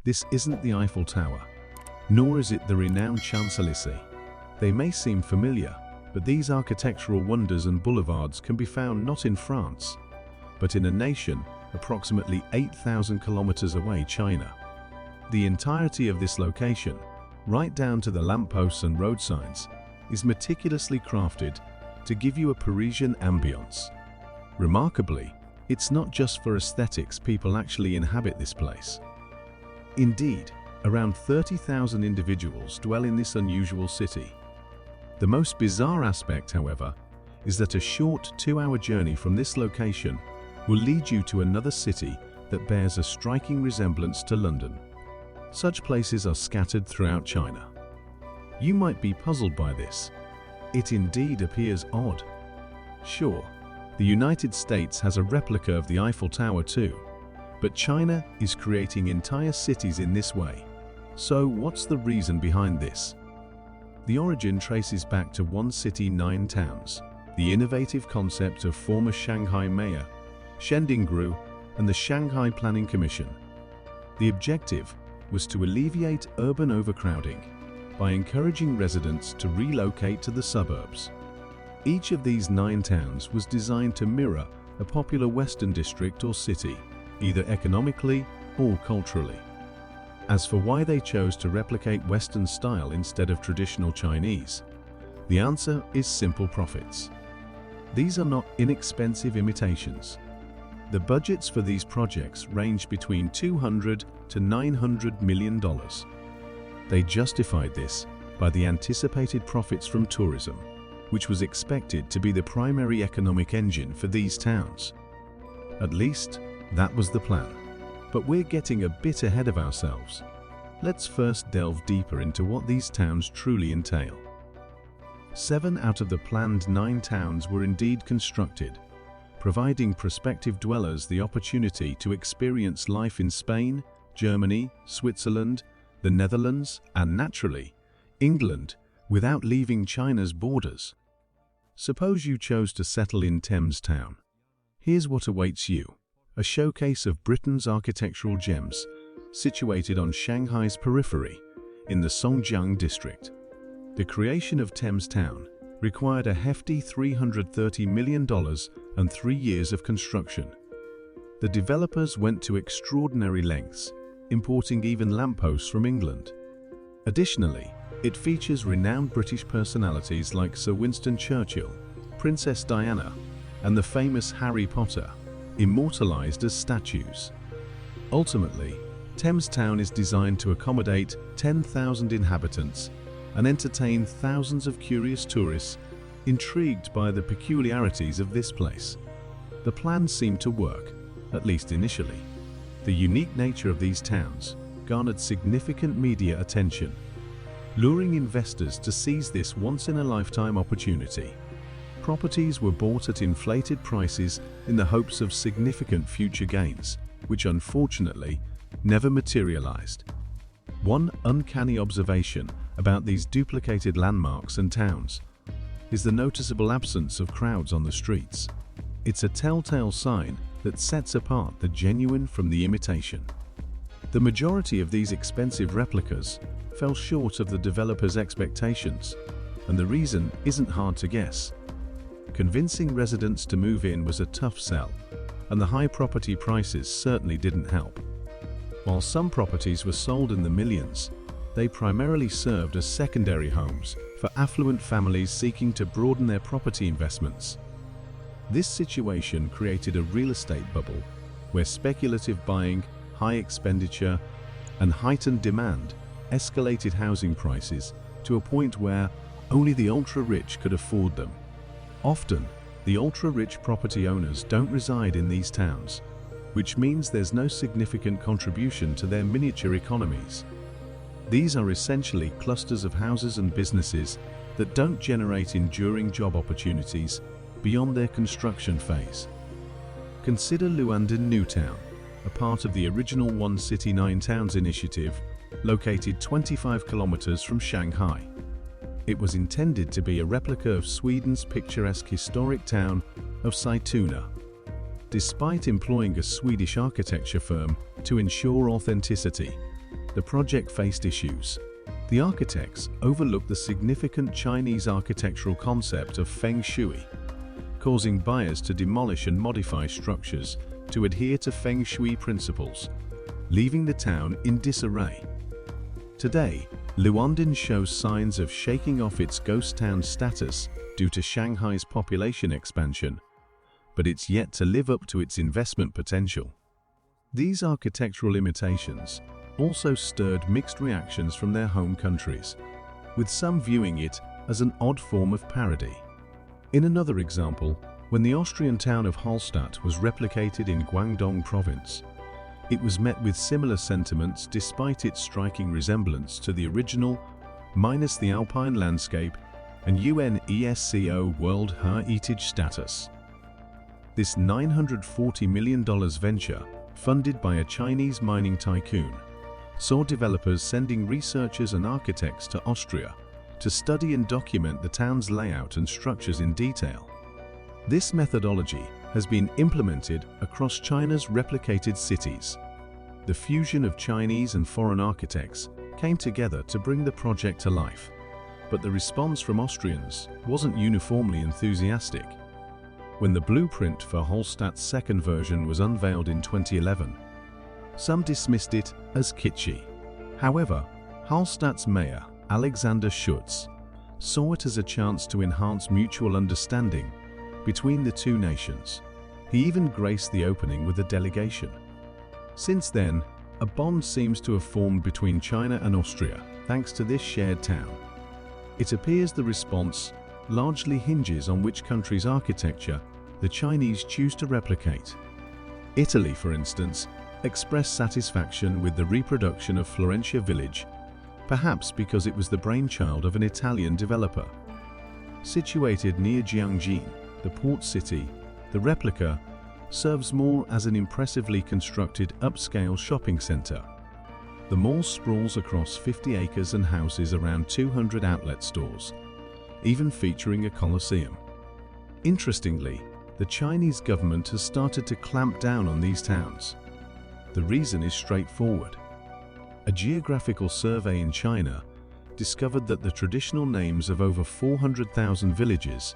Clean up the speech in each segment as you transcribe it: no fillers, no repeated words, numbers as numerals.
This isn't the Eiffel Tower, nor is it the renowned Champs-Élysées. They may seem familiar, but these architectural wonders and boulevards can be found not in France, but in a nation approximately 8,000 kilometers away, China. The entirety of this location, right down to the lampposts and road signs, is meticulously crafted to give you a Parisian ambience. Remarkably, it's not just for aesthetics people actually inhabit this place. Indeed, around 30,000 individuals dwell in this unusual city. The most bizarre aspect, however, is that a short 2-hour journey from this location will lead you to another city that bears a striking resemblance to London. Such places are scattered throughout China. You might be puzzled by this. It indeed appears odd. Sure, the United States has a replica of the Eiffel Tower too, but China is creating entire cities in this way. So what's the reason behind this? The origin traces back to one city, 9 towns, the innovative concept of former Shanghai Mayor Shen Dingru and the Shanghai Planning Commission. The objective was to alleviate urban overcrowding by encouraging residents to relocate to the suburbs. Each of these 9 towns was designed to mirror a popular Western district or city, either economically or culturally. As for why they chose to replicate Western style instead of traditional Chinese, the answer is simple: profits. These are not inexpensive imitations. The budgets for these projects range between $200 to $900 million. They justified this by the anticipated profits from tourism, which was expected to be the primary economic engine for these towns. At least, that was the plan. But we're getting a bit ahead of ourselves. Let's first delve deeper into what these towns truly entail. 7 out of the planned 9 towns were indeed constructed, providing prospective dwellers the opportunity to experience life in Spain, Germany, Switzerland, the Netherlands, and naturally, England, without leaving China's borders. Suppose you chose to settle in Thames Town. Here's what awaits you: a showcase of Britain's architectural gems, situated on Shanghai's periphery, in the Songjiang district. The creation of Thames Town required a hefty $330 million and 3 years of construction. The developers went to extraordinary lengths, importing even lampposts from England. Additionally, it features renowned British personalities like Sir Winston Churchill, Princess Diana, and the famous Harry Potter, immortalized as statues. Ultimately, Thames Town is designed to accommodate 10,000 inhabitants and entertain thousands of curious tourists intrigued by the peculiarities of this place. The plan seemed to work, at least initially. The unique nature of these towns garnered significant media attention, luring investors to seize this once-in-a-lifetime opportunity. Properties were bought at inflated prices in the hopes of significant future gains, which unfortunately never materialized. One uncanny observation about these duplicated landmarks and towns is the noticeable absence of crowds on the streets. It's a telltale sign that sets apart the genuine from the imitation. The majority of these expensive replicas fell short of the developers' expectations, and the reason isn't hard to guess. Convincing residents to move in was a tough sell, and the high property prices certainly didn't help. While some properties were sold in the millions, they primarily served as secondary homes for affluent families seeking to broaden their property investments. This situation created a real estate bubble where speculative buying, high expenditure, and heightened demand escalated housing prices to a point where only the ultra-rich could afford them. Often, the ultra-rich property owners don't reside in these towns, which means there's no significant contribution to their miniature economies. These are essentially clusters of houses and businesses that don't generate enduring job opportunities beyond their construction phase. Consider Luandin Newtown, a part of the original One City 9 Towns initiative, located 25 kilometers from Shanghai. It was intended to be a replica of Sweden's picturesque historic town of Sigtuna. Despite employing a Swedish architecture firm to ensure authenticity, the project faced issues. The architects overlooked the significant Chinese architectural concept of feng shui, causing buyers to demolish and modify structures to adhere to feng shui principles, leaving the town in disarray. Today, Luonden shows signs of shaking off its ghost town status due to Shanghai's population expansion, but it's yet to live up to its investment potential. These architectural imitations also stirred mixed reactions from their home countries, with some viewing it as an odd form of parody. In another example, when the Austrian town of Halstatt was replicated in Guangdong province, it was met with similar sentiments despite its striking resemblance to the original, minus the alpine landscape and UNESCO World Heritage status. This $940 million venture, funded by a Chinese mining tycoon, saw developers sending researchers and architects to Austria to study and document the town's layout and structures in detail. This methodology has been implemented across China's replicated cities. The fusion of Chinese and foreign architects came together to bring the project to life, but the response from Austrians wasn't uniformly enthusiastic. When the blueprint for Halstatt's second version was unveiled in 2011, some dismissed it as kitschy. However, Halstatt's mayor, Alexander Schutz, saw it as a chance to enhance mutual understanding between the two nations. He even graced the opening with a delegation. Since then, a bond seems to have formed between China and Austria thanks to this shared town. It appears the response largely hinges on which country's architecture the Chinese choose to replicate. Italy, for instance, expressed satisfaction with the reproduction of Florentia Village, perhaps because it was the brainchild of an Italian developer. Situated near Jiangyin, the port city, the replica serves more as an impressively constructed upscale shopping center. The mall sprawls across 50 acres and houses around 200 outlet stores, even featuring a coliseum. Interestingly, the Chinese government has started to clamp down on these towns. The reason is straightforward. A geographical survey in China discovered that the traditional names of over 400,000 villages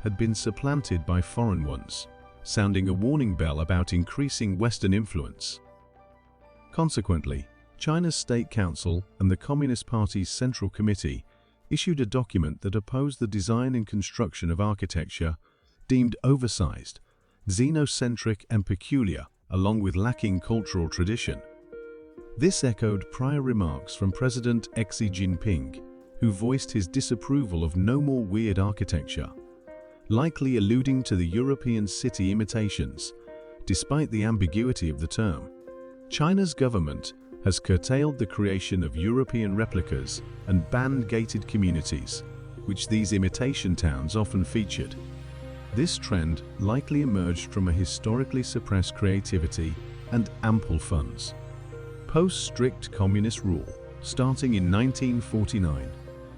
had been supplanted by foreign ones, sounding a warning bell about increasing Western influence. Consequently, China's State Council and the Communist Party's Central Committee issued a document that opposed the design and construction of architecture deemed oversized, xenocentric and peculiar, along with lacking cultural tradition. This echoed prior remarks from President Xi Jinping, who voiced his disapproval of "no more weird architecture," likely alluding to the European city imitations. Despite the ambiguity of the term, China's government has curtailed the creation of European replicas and banned gated communities, which these imitation towns often featured. This trend likely emerged from a historically suppressed creativity and ample funds. Post-strict communist rule, starting in 1949,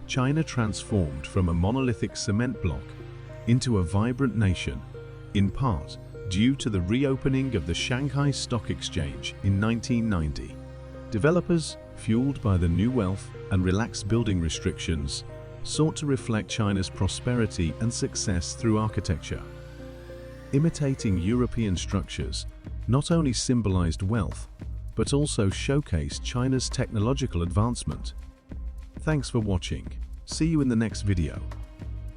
China transformed from a monolithic cement block into a vibrant nation, in part due to the reopening of the Shanghai Stock Exchange in 1990. Developers, fueled by the new wealth and relaxed building restrictions, sought to reflect China's prosperity and success through architecture. Imitating European structures not only symbolized wealth, but also showcased China's technological advancement. Thanks for watching. See you in the next video.